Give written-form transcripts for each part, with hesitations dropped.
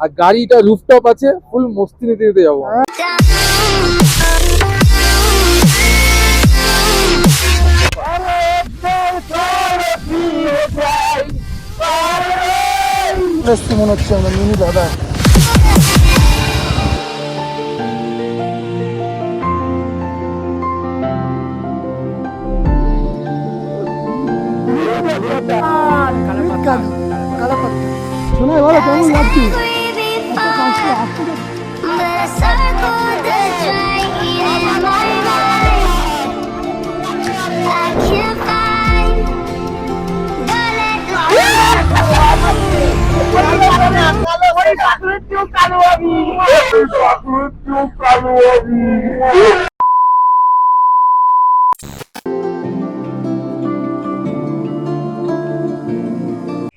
আর গাড়িটা রুফটপ আছে, ফুল মস্তি নিতে নিতে যাবো। মনে হচ্ছে আমরা মিনি দাদা। শোনায় বলো কেমন লাগছে?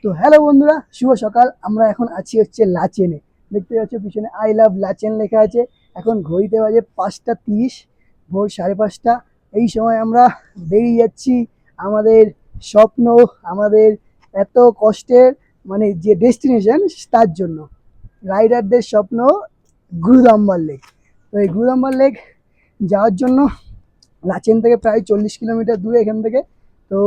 তো হ্যালো বন্ধুরা, শুভ সকাল। আমরা এখন আছি হচ্ছে লাচেনে। দেখতে পাচ্ছ পিছনে আই লাভ লাচেন লেখা আছে। এখন ঘড়িতে বাজে 5:30, ভোর 5:30। এই সময় আমরা বেরিয়ে যাচ্ছি আমাদের স্বপ্ন, আমাদের এত কষ্টের মানে যে ডেস্টিনেশন, তার জন্য। রাইডারদের স্বপ্ন গুরুদাম্বার লেক। তো এই গুরুদাম্বার লেক যাওয়ার জন্য লাচেন থেকে প্রায় 40 কিলোমিটার দূরে এখান থেকে। তো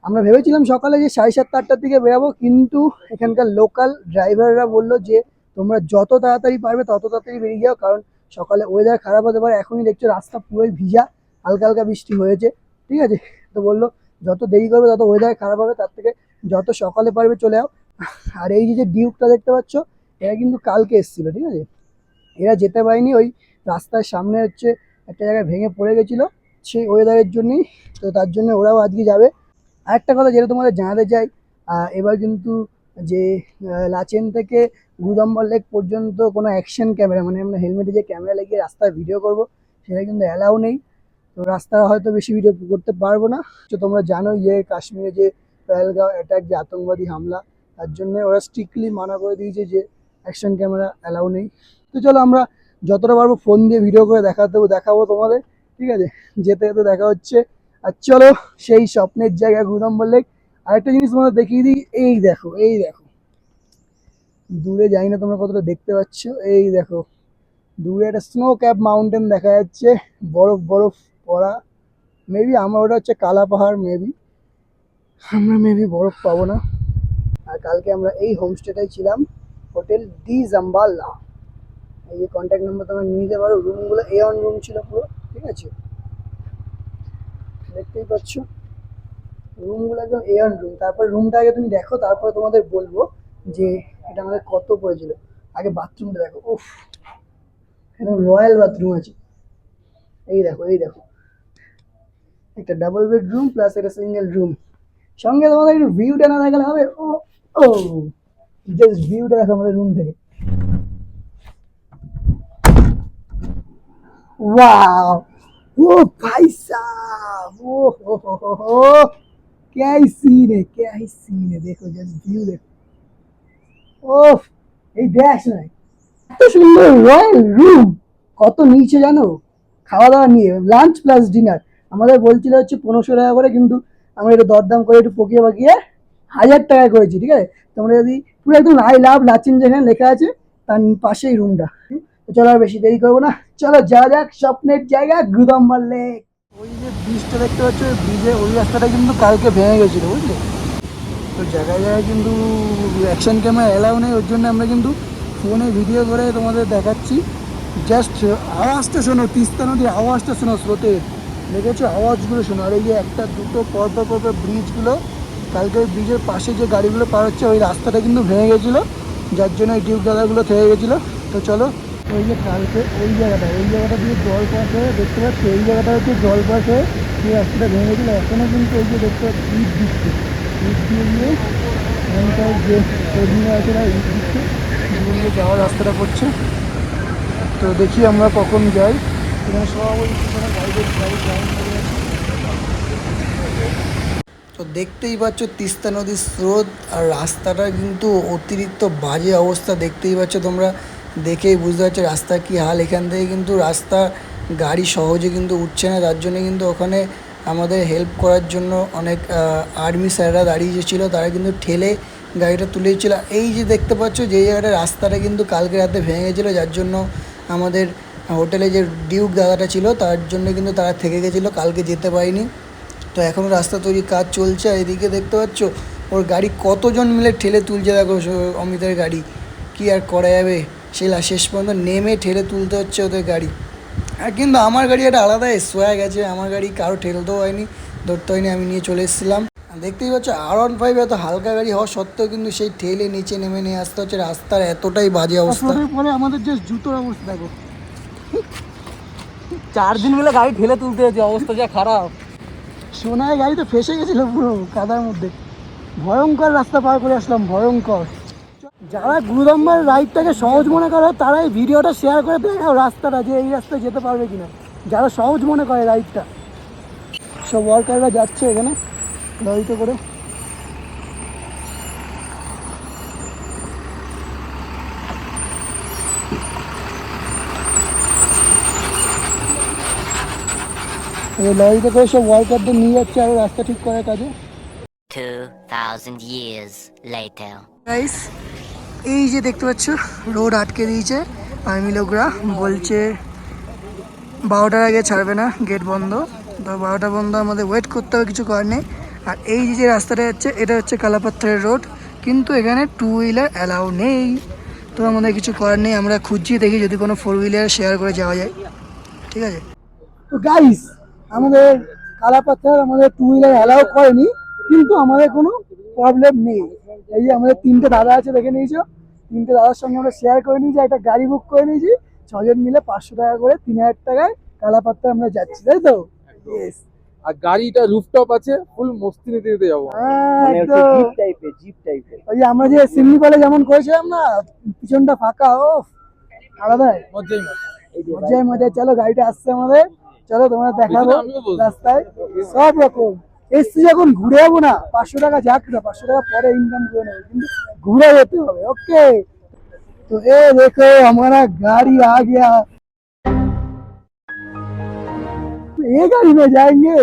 আমরা ভেবেছিলাম সকালে যে 7:30-8টার দিকে বেরাবো, কিন্তু এখানকার লোকাল ড্রাইভাররা বললো যে তোমরা যত তাড়াতাড়ি পারবে তত তাড়াতাড়ি বেরিয়ে যাও, কারণ সকালে ওয়েদার খারাপ হতে পারে। এখনই দেখছো রাস্তা পুরোই ভিজা, হালকা হালকা বৃষ্টি হয়েছে, ঠিক আছে? তো বললো যত দেরি করবে তত ওয়েদার খারাপ হবে, তার থেকে যত সকালে পারবে চলে যাও। আর এই যে ডিউকটা দেখতে পাচ্ছ, এরা কিন্তু কালকে এসেছিলো, ঠিক আছে? এরা যেতে পারেনি, ওই রাস্তার সামনে হচ্ছে একটা জায়গায় ভেঙে পড়ে গেছিলো সেই ওয়েদারের জন্যই। তো তার জন্য ওরাও আজকে যাবে। আরেকটা কথা যেটা তোমাদের জানাতে চাই, এবার কিন্তু যে লাচেন থেকে গুরুদাম্বার লেক পর্যন্ত কোনো অ্যাকশন ক্যামেরা, মানে আমরা হেলমেটে যে ক্যামেরা লাগিয়ে রাস্তায় ভিডিও করব, সেটা কিন্তু অ্যালাউ নেই। তো রাস্তায় হয়তো বেশি ভিডিও করতে পারবো না। তো তোমরা জানোই যে কাশ্মীরে যে পেহেলগাঁও অ্যাটাক, যে আতঙ্কবাদী হামলা, তার জন্য ওরা স্ট্রিক্টলি মানা করে দিয়েছে যে অ্যাকশন ক্যামেরা অ্যালাউ নেই। তো চলো আমরা যতটা পারবো ফোন দিয়ে ভিডিও করে দেখাবো তোমাদের, ঠিক আছে? যেতে যেতে দেখা হচ্ছে। আর চলো সেই স্বপ্নের জায়গা গুরুদাম্বার লেক। আরেকটা জিনিস তোমাদের দেখিয়ে দিই, এই দেখো দূরে, যাই না তোমরা কতটা দেখতে পাচ্ছ, এই দেখো দূরে একটা স্নো ক্যাপ মাউন্টেন দেখা যাচ্ছে, বরফ বরফ পড়া। মেবি আমার ওটা হচ্ছে কালা পাহাড়, আমরা বরফ পাবো না। আর কালকে আমরা এই হোমস্টেটাই ছিলাম, হোটেল ডি জাম্বাল্লা। এই যে কন্ট্যাক্ট নাম্বার তোমরা নিয়ে নিতে পারো। রুমগুলো A1 রুম ছিল পুরো, ঠিক আছে? দেখতেই পাচ্ছ রুমগুলো একদম A1 রুম। তারপর রুমটা আগে তুমি দেখো, তারপরে তোমাদের বলবো যে এটা আমাদের কত পড়েছিল। আগে বাথরুমটা দেখো, উফ, একদম রয়্যাল বাথরুম আছে। এই দেখো একটা ডাবল বেডরুম প্লাস একটা সিঙ্গেল রুম। সঙ্গে তোমাদের একটু ভিউটা না দেখালে হবে? ও ও জাস্ট ভিউটা দেখো আমাদের রুম থেকে। वाह, ओ भाई साहब, ओ हो, क्या ही सीन है, देखो जस्ट व्यू देखो। ওফ, এই দেখ না, এত সুন্দর রয়্যাল রুম। কত নিচে জানো? খাওয়া দাওয়া নিয়ে লাঞ্চ প্লাস ডিনার আমাদের বলছিল হচ্ছে 1500 টাকা করে, কিন্তু আমরা একটু দরদাম করে একটু পকিয়ে বাকিয়ে 1000 টাকা করেছি, ঠিক আছে? তোমরা যদি পুরো একদম আই লাভ লাচিন যেখানে লেখা আছে তার পাশেই রুমটা। তো চলো আর বেশি দেরি করবো না, চলো যাওয়া যাক স্বপ্নের জায়গা গুরুদাম্বার লেক। ওই যে ব্রিজটা দেখতে পাচ্ছ, ওই ব্রিজে ওই রাস্তাটা কিন্তু কালকে ভেঙে গেছিলো, বুঝলে? তো জায়গায় জায়গায় কিন্তু অ্যাকশন ক্যামেরা অ্যালাউ নেই, ওর জন্য আমরা কিন্তু ফোনে ভিডিও করে তোমাদের দেখাচ্ছি। জাস্ট আওয়াজটা শোনো, তিস্তা নদীর আওয়াজটা শোনো, স্রোতের, দেখেছো আওয়াজগুলো শোনো। আর এই যে একটা দুটো পরপর ব্রিজগুলো, কালকে ওই ব্রিজের পাশে যে গাড়িগুলো পার হচ্ছে ওই রাস্তাটা কিন্তু ভেঙে গেছিলো, যার জন্য এই টিউব দাদাগুলো থেকে গেছিলো। তো চলো, ওই যে কালকে ওই জায়গাটা দিয়ে জল পাস হয়ে, দেখতে পাচ্ছি এই জায়গাটা হচ্ছে জল পাস হয়ে সেই রাস্তাটা ভেঙে গেছিলো। এখনও কিন্তু ওই যে দেখতে পাচ্ছি ইট দিচ্ছে, ইট দিয়ে গিয়ে এখানকার যে কর্মীরা আছে না, ইট দিচ্ছে, দিয়ে যাওয়ার রাস্তাটা করছে। তো দেখি আমরা কখন যাই। এখানে সবাই তো দেখতেই পাচ্ছ তিস্তা নদীর স্রোত, আর রাস্তাটা কিন্তু অতিরিক্ত বাজে অবস্থা। দেখতেই পাচ্ছ তোমরা, দেখেই বুঝতে পারছো রাস্তার কী হাল। এখান থেকে কিন্তু রাস্তা গাড়ি সহজে কিন্তু উঠছে না, তার জন্য কিন্তু ওখানে আমাদের হেল্প করার জন্য অনেক আর্মি স্যাররা দাঁড়িয়ে ছিল, তারা কিন্তু ঠেলে গাড়িটা তুলেছিল। এই যে দেখতে পাচ্ছ যে জায়গাটা রাস্তাটা কিন্তু কালকে রাতে ভেঙে গেছিলো, যার জন্য আমাদের হোটেলে যে ডিউক দাদাটা ছিল তার জন্য কিন্তু তারা থেকে গেছিলো, কালকে যেতে পারিনি। তো এখনও রাস্তা তৈরির কাজ চলছে। আর এদিকে দেখতে পাচ্ছ ওর গাড়ি কতজন মিলে ঠেলে তুলছে, দেখো অমিতের গাড়ি। কি আর করা যাবে, শেষ পর্যন্ত নেমে ঠেলে তুলতে হচ্ছে ওদের গাড়ি। আর কিন্তু আমার গাড়ি একটা আলাদা সোয়া গেছে, আমার গাড়ি কারো ঠেলতেও হয়নি, ধরতে হয়নি, আমি নিয়ে চলে এসেছিলাম। দেখতেই পাচ্ছ R15 এত হালকা গাড়ি হওয়া সত্ত্বেও কিন্তু সেই ঠেলে নিচে নেমে নিয়ে আসতে হচ্ছে, রাস্তার এতটাই বাজে অবস্থা। পরে আমাদের যে জুতোর অবস্থা দেখো, 4 দিন মিলে গাড়ি ঠেলে তুলতে হয়েছে, অবস্থা যা খারাপ। সোনায় গাড়ি তো ফেসে গেছিল পুরো কাদার মধ্যে। ভয়ঙ্কর রাস্তা পার করে আসলাম, ভয়ঙ্কর। যারা গুরুদম্বার রাইডটাকে সহজ মনে করে তারা এই ভিডিওটা শেয়ার করে দেখাও রাস্তাটা, যে এই রাস্তায় যেতে পারবে কিনা, যারা সহজ মনে করে রাইডটা। সব ওয়ার্কাররা যাচ্ছে এখানে লরিতে করে। লরিতে করে সব ওয়ার্কারদের নিয়ে যাচ্ছে আরো রাস্তা ঠিক করার কাজে। 2000 years later. গাইস, এই যে দেখতে পাচ্ছ রোড আটকে দিয়েছে, আর্মি লোকরা বলছে 12টার আগে ছাড়বে না, গেট বন্ধ। তো 12টা বন্ধ, আমাদের ওয়েট করতে হবে, কিছু করার নেই। আর এই যে রাস্তাটা যাচ্ছে এটা হচ্ছে কালাপাথরের রোড, কিন্তু এখানে 2 হুইলার অ্যালাউ নেই। তো আমাদের কিছু করার নেই, আমরা খুঁজছি দেখি যদি কোনো 4 হুইলার শেয়ার করে যাওয়া যায়। ঠিক আছে। তো গাইস, আমাদের কালাপাথর আমাদের 2 হুইলার অ্যালাউ করেনি, কিন্তু আমাদের কোনো প্রবলেম নেই। এই যে আমাদের 3টে দাদা আছে, দেখে নিয়েছো, 3টে দাদার সঙ্গে আমরা শেয়ার করে নিয়েছি, একটা গাড়ি বুক করে নিয়েছি, 6 জন মিলে 500 টাকা করে, 3000 টাকায় কালাপাত্রা আমরা যাচ্ছি, তাই তো? Yes. আর গাড়িটা রুফটপ আছে, ফুল মস্তি নিতে নিতে যাবো। জিপ টাইপের ওই যে আমরা যে সিমনিপালে যেমন করেছিলাম না, পিছনটা ফাঁকা, ও আলাদাই মজাই মজা। মজায় মজায়। চলো গাড়িটা আসছে আমাদের, চলো তোমরা দেখাবো আমিও বলবো। রাস্তায় সব রকম। এসছি যখন ঘুরে যাবো না, 500 টাকা যাক না, 500 টাকা পরে ইনকাম করে নেবো, কিন্তু ঘুরে যেতে হবে। ओके, तो ये देखो हमारा गाड़ी आ गया, ये गाड़ी में जाएंगे।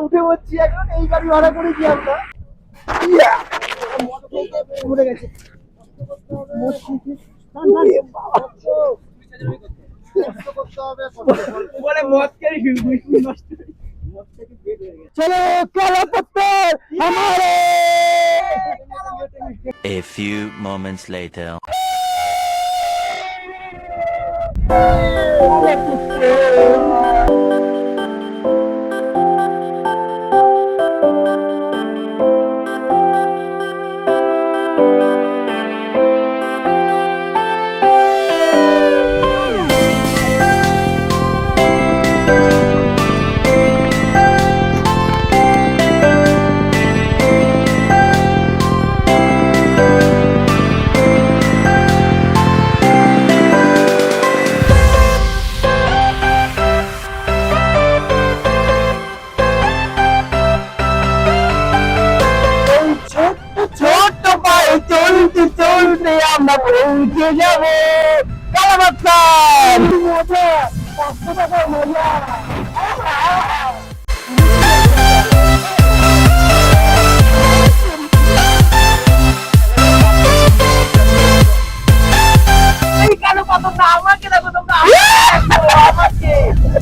উঠে পড়ছি এখন, এই গাড়ি ভাড়া করেছি আমরা। ইয়া! ঘুরে গেছে। चलो काला पत्थर हमारे। A few moments later. ছোট্ট পায়ে চলতে চলতে আমরা পৌঁছে যাবো কালাপাত্তার। মজা, 500 টাকার মজা। এই কালো পাথরটা আমাকে দেখো তোমরা, আমাকে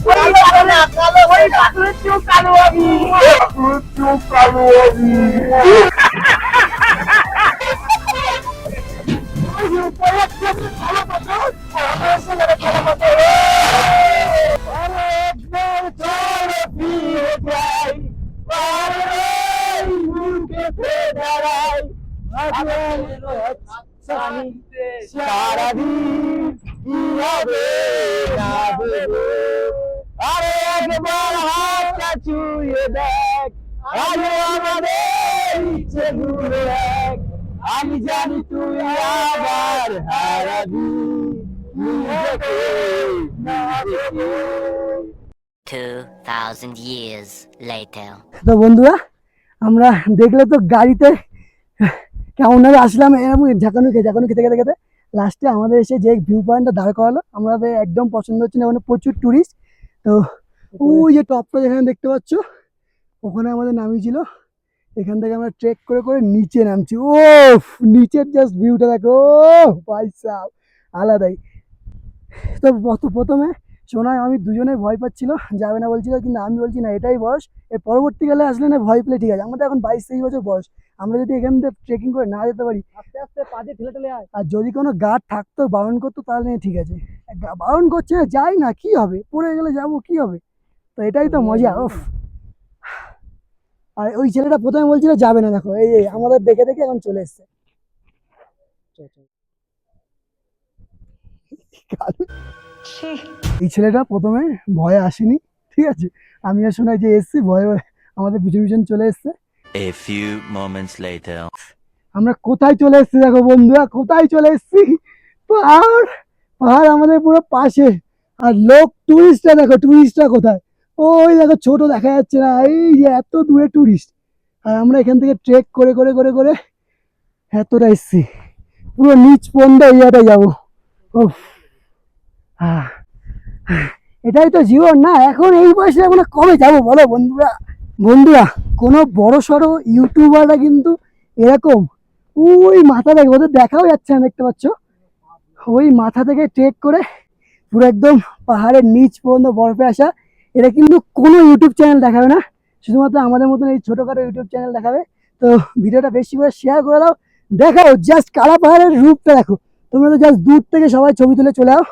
ওই কালো না, কালো ওই পাথরের চেয়েও কালো আমি, কালো আমি। আরে একবার হাতটা ছুঁয়ে দেখ, আরে আমাদের ইচ্ছে ঘুরে এক, আমি জানি তুই আবার হারাবি নিজেকে না দেখে। 2000 years later. তো বন্ধুরা, আমরা দেখলে তো গাড়িতে কেমন ভাবে আসলাম, এরকম ঝাঁকানো খেতে খেতে খেতে লাস্টে আমাদের এসে যে ভিউ পয়েন্টটা দাঁড় করালো, আমাদের একদম পছন্দ হচ্ছে না, মানে প্রচুর টুরিস্ট। তো ওই যে টপটা যেখানে দেখতে পাচ্ছ, ওখানে আমাদের নামিয়েছিল। এখান থেকে আমরা ট্রেক করে করে নিচে নামছি। ও নিচের জাস্ট ভিউটা দেখো, ভাই সাহেব আলাদাই। তো প্রথমে সোনাই আমি দুজনে ভয় পাচ্ছিল, যাবে না বলছিল, কিন্তু আমি বলছি না এটাই বয়স, এর পরবর্তীকালে আসলে না ভয় পেলে ঠিক আছে। আমাদের এখন 22-23 বছর বয়স, আমরা যদি এখান থেকে ট্রেকিং করে না যেতে পারি, আস্তে আস্তে পাদে ঠেলে ঠেলে আয়, আর যদি কোনো গার্ড থাকতো বারণ করতো তাহলে ঠিক আছে, বারণ করছে না, যাই না, কি হবে, পড়ে গেলে যাবো, কি হবে। তো এটাই তো মজা। ওফ। আর ওই ছেলেটা প্রথমে বলছিল যাবে না, দেখো এই আমাদের দেখে দেখে এখন চলে এসছে। এই ছেলেটা প্রথমে ভয়ে আসেনি, ঠিক আছে, আমি আর শোনাই যে এসছি, ভয়ে ভয়ে আমাদের পিছন পিছন চলে এসছে। A few moments later. আমরা কোথায় চলে এসছি দেখো বন্ধুরা, কোথায় চলে এসছি, পাহাড়, পাহাড় আমাদের পুরো পাশে। আর লোক টুরিস্টরা দেখো, টুরিস্টরা কোথায়, ওই দেখো ছোট দেখা যাচ্ছে না, এই যে এত দূরে টুরিস্ট। আর আমরা এখান থেকে ট্রেক করে করে করে করে এতটা এসছি, পুরো নিচ পর্যন্ত এই জায়গাটায় যাবো। ও এটাই তো জীবন না, এখন এই বয়সে এখন কবে যাবো বলো বন্ধুরা। বন্ধুরা কোনো বড় সড়ো ইউটিউবাররা কিন্তু এরকম ওই মাথা থেকে, ওদের দেখাও যাচ্ছে না, দেখতে পাচ্ছ, ওই মাথা থেকে ট্রেক করে পুরো একদম পাহাড়ের নিচ পর্যন্ত বরফে আসা, এটা কিন্তু কোনো ইউটিউব চ্যানেল দেখাবে না, শুধুমাত্র আমাদের মতন এই ছোটোখাটো ইউটিউব চ্যানেল দেখাবে। তো ভিডিওটা বেশি করে শেয়ার করে দাও, দেখাও জাস্ট কালা পাহাড়ের রূপটা দেখো। তোমরা তো জাস্ট দূর থেকে সবাই ছবি তুলে চলে আও,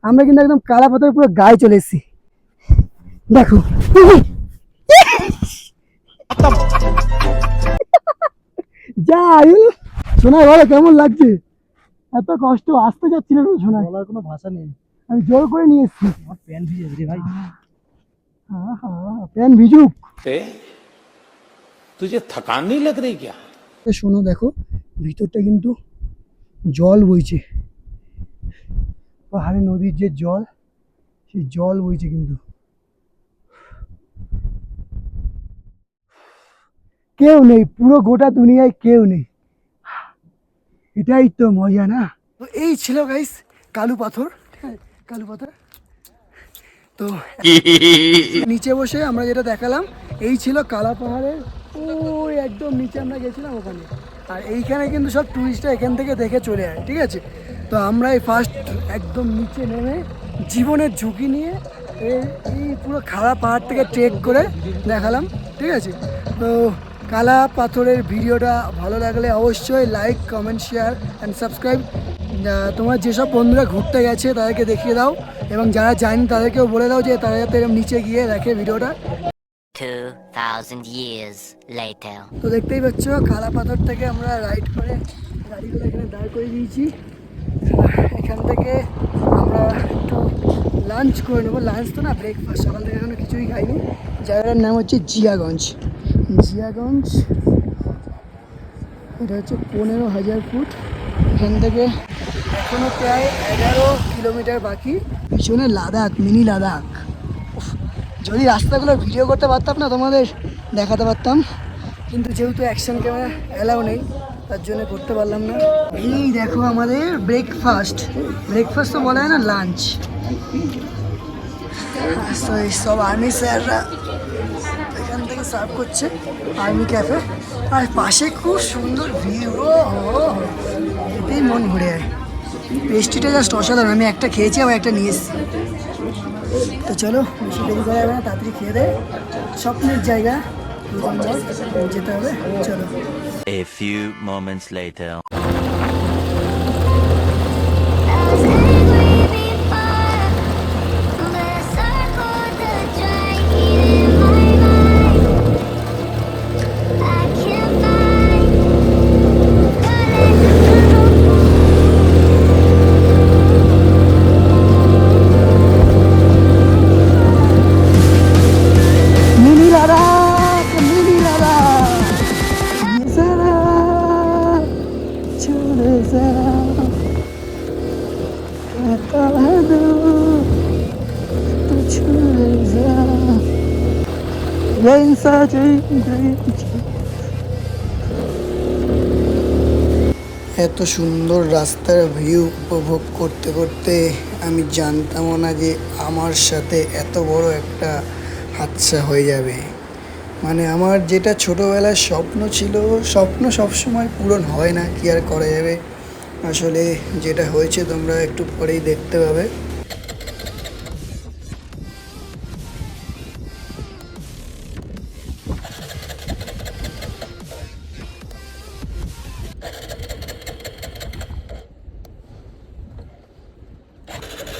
আমরা কিন্তু একদম কালা পাথরের পুরো গায়ে চলে এসেছি, দেখো। যা শোনা বলো কেমন লাগছে, এত কষ্ট, আসতে যাচ্ছিল না শোনা, বলার কোনো ভাষা নেই, আমি জোর করে নিয়ে এসেছি। আমার প্যান্ট ভিজেছে রে ভাই। হ্যাঁ হ্যাঁ প্যান্ট ভিজুক। तुझे थकान नहीं लग रही क्या? শোনো দেখো ভিতরটা কিন্তু জল বইছে, পাহাড়ে নদীর যে জল, সেই জল বইছে কিন্তু, কেউ নেই, পুরো গোটা দুনিয়ায় কেউ নেই, এটাই তো মজা না। তো এই ছিল গাইস কালু পাথর, ঠিক আছে, কালু পাথর। তো নিচে বসে আমরা যেটা দেখালাম, এই ছিল কালা পাহাড়ের ওই একদম নিচে আমরা গেছিলাম ওখানে। আর এইখানে কিন্তু সব টুরিস্টরা এখান থেকে দেখে চলে যায়, ঠিক আছে। তো আমরা এই ফার্স্ট একদম নিচে নেমে জীবনের ঝুঁকি নিয়ে এই পুরো খাড়া পাহাড় থেকে ট্রেক করে দেখালাম, ঠিক আছে। তো কালা পাথরের ভিডিওটা ভালো লাগলে অবশ্যই like, comment, share and subscribe. তোমার যেসব বন্ধুরা ঘুরতে গেছে তাদেরকে দেখিয়ে দাও, এবং যারা যায়নি তাদেরকেও বলে দাও যে তারা যাতে নিচে গিয়ে দেখে ভিডিওটা। 2000 years later. তো দেখতেই পাচ্ছ কালা পাথর থেকে আমরা রাইড করে গাড়িগুলো এখানে দাঁড় করে দিয়েছি। এখান থেকে আমরা একটু লাঞ্চ করে নেবো, লাঞ্চ তো না ব্রেকফাস্ট, সকাল থেকে এখনো কিছুই খাইনি। জায়গাটার নাম হচ্ছে জিয়াগঞ্জ। জিয়াগঞ্জ এটা হচ্ছে 15,000 ফুট, এখান থেকে এখনো প্রায় 11 কিলোমিটার বাকি। পিছনে লাদাখ, মিনি লাদাখ। যদি রাস্তাগুলোর ভিডিও করতে পারতাম না তোমাদের দেখাতে পারতাম, কিন্তু যেহেতু অ্যাকশন ক্যামেরা অ্যালাউ নেই তার জন্য করতে পারলাম না। এই দেখো আমাদের ব্রেকফাস্ট, ব্রেকফাস্ট তো বলা হয় না, লাঞ্চ। সব আর্মি স্যাররা এখান থেকে সার্ভ করছে, আর্মি ক্যাফে। আর পাশে খুব সুন্দর ভিউ, এতেই মন ঘুরে যায়। পেস্ট্রিটা জাস্ট অসাধারণ, আমি একটা খেয়েছি আবার একটা নিয়ে এসেছি। তো চলো বেশি দেরি করা যাবে না, তাড়াতাড়ি খেয়ে দেয়, স্বপ্নের জায়গা যেতে হবে, চলো। A few moments later. Mini Ladakh, mini Ladakh, সারা চলে সারা চলে যা। এত সুন্দর রাস্তার ভিউ উপভোগ করতে করতে আমি জানতামও না যে আমার সাথে এত বড় একটা হাদসা হয়ে যাবে। মানে আমার যেটা ছোটোবেলার স্বপ্ন ছিল, স্বপ্ন সবসময় পূরণ হয় না, কি আর করা যাবে। আসলে যেটা হয়েছে তোমরা একটু পরেই দেখতে পাবে।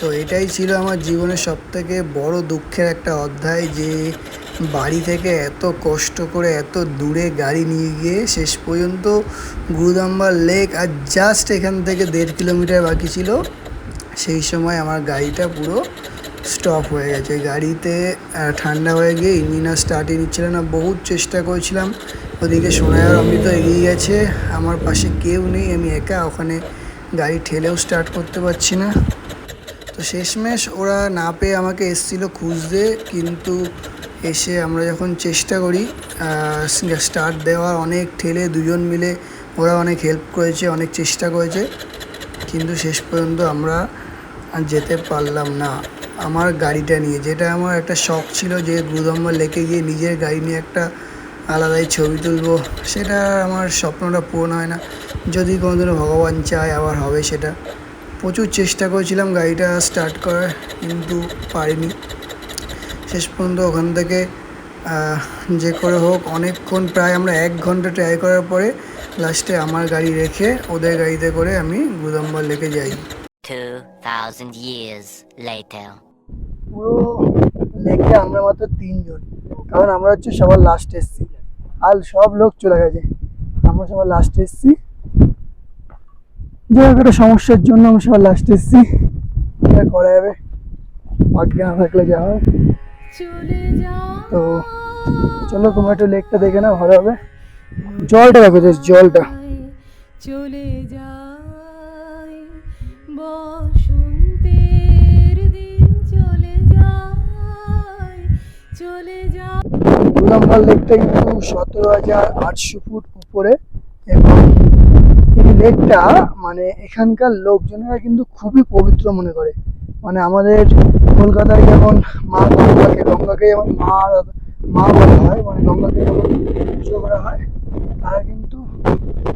তো এটাই ছিল আমার জীবনের সবথেকে বড় দুঃখের একটা অধ্যায়, যে বাড়ি থেকে এত কষ্ট করে এত দূরে গাড়ি নিয়ে গিয়ে শেষ পর্যন্ত গুরুদাম্বার লেক আর জাস্ট এখান থেকে 1.5 কিলোমিটার বাকি ছিল, সেই সময় আমার গাড়িটা পুরো স্টপ হয়ে গেছে। গাড়িতে ঠান্ডা হয়ে গিয়ে ইঞ্জিন আর স্টার্টই নিচ্ছিল না। বহুত চেষ্টা করেছিলাম, ওদিকে সোনাই আর অমৃত এগিয়ে গেছে, আমার পাশে কেউ নেই, আমি একা ওখানে গাড়ি ঠেলেও স্টার্ট করতে পারছি না। তো শেষমেশ ওরা না পেয়ে আমাকে এসেছিলো খুঁজতে, কিন্তু এসে আমরা যখন চেষ্টা করি স্টার্ট দেওয়ার, অনেক ঠেলে দুজন মিলে ওরা অনেক হেল্প করেছে, অনেক চেষ্টা করেছে, কিন্তু শেষ পর্যন্ত আমরা আর যেতে পারলাম না আমার গাড়িটা নিয়ে। যেটা আমার একটা শখ ছিল, যে গুরুদাম্বার লেকে গিয়ে নিজের গাড়ি নিয়ে একটা আলাদাই ছবি তুলবো, সেটা আমার স্বপ্নটা পূরণ হয় না। যদি কোনোদিনও ভগবান চায় আবার হবে সেটা। প্রচুর চেষ্টা করেছিলাম গাড়িটা স্টার্ট করার, কিন্তু পারিনি। শেষ পর্যন্ত ওখান থেকে যে করে হোক অনেকক্ষণ, প্রায় আমরা 1 ঘন্টা ট্রাই করার পরে লাস্টে আমার গাড়ি রেখে ওদের গাড়িতে করে আমি গুরুদাম্বার লেকে যাই। 2,000 years later. পুরো লেকে আমরা মাত্র 3 জন, কারণ আমরা হচ্ছে সবার লাস্ট এসছি, আর সব লোক চলে গেছে, আমরা সবার লাস্ট এসছি। যে একটা সমস্যার জন্য আমরা সবার লাস্ট এসছি, করা যাবে, ভাগ্যে না থাকলে যা হয়। তো চলো তোমরা একটু লেকটা দেখে নাও, ভালো হবে। জলটা দেখো, জলটা চলে যায় বসন্তের দিন, চলে যায় চলে যায়। গুরুদাম্বার লেকটা কিন্তু 17,800 ফুট উপরে, এবং এই লেকটা মানে এখানকার লোকজনেরা কিন্তু খুবই পবিত্র মনে করে। মানে আমাদের কলকাতায় যেমন মা গঙ্গাকে যেমন মা বলা হয়, মানে গঙ্গাকে যেমন পুজো করা হয়, তারা কিন্তু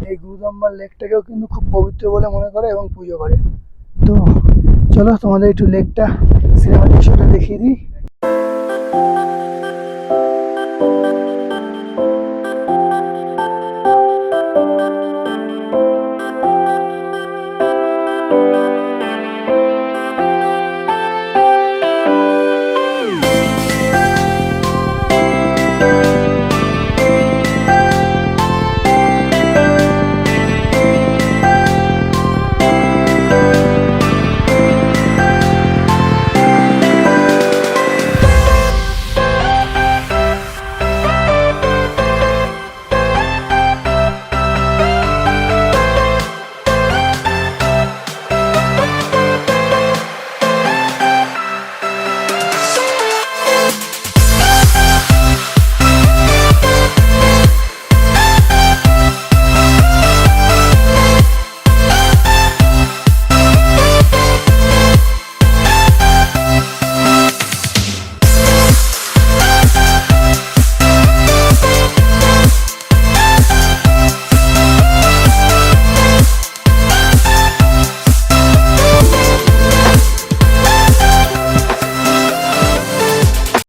এই গুরুদাম্বার লেকটাকেও কিন্তু খুব পবিত্র বলে মনে করে এবং পুজো করে। তো চলো তোমাদের একটু লেকটা সিনেমাটিক শটে দেখিয়ে দিই।